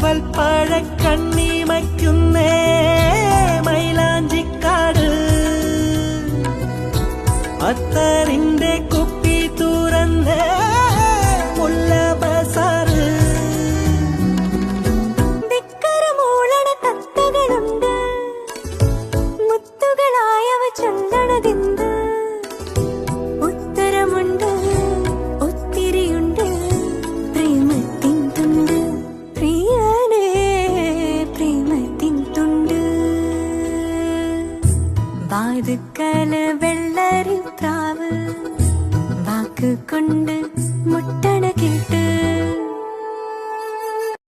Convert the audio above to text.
ഞാവൽ പഴക്കണ്ണിമയ്ക്കുന്നേ മൈലാഞ്ചിക്കാട് അത്തറിന്റെ കുപ്പി തുറന്നേ മുല്ല ബസാറ് ദിക്കരമൂളണ കത്തുകളുണ്ട് മുത്തുകളായവ ചൊല്ലണതെന്ത് ഉത്തരമുണ്ട് ഒത്തിരിയുണ്ട് പ്രേമത്തിൻ തുണ്ട് പ്രിയനേ പ്രേമത്തിൻ തുണ്ട് വാതുക്കല വെള്ളരി പ്രാവ് വാക്കുകൊണ്ട്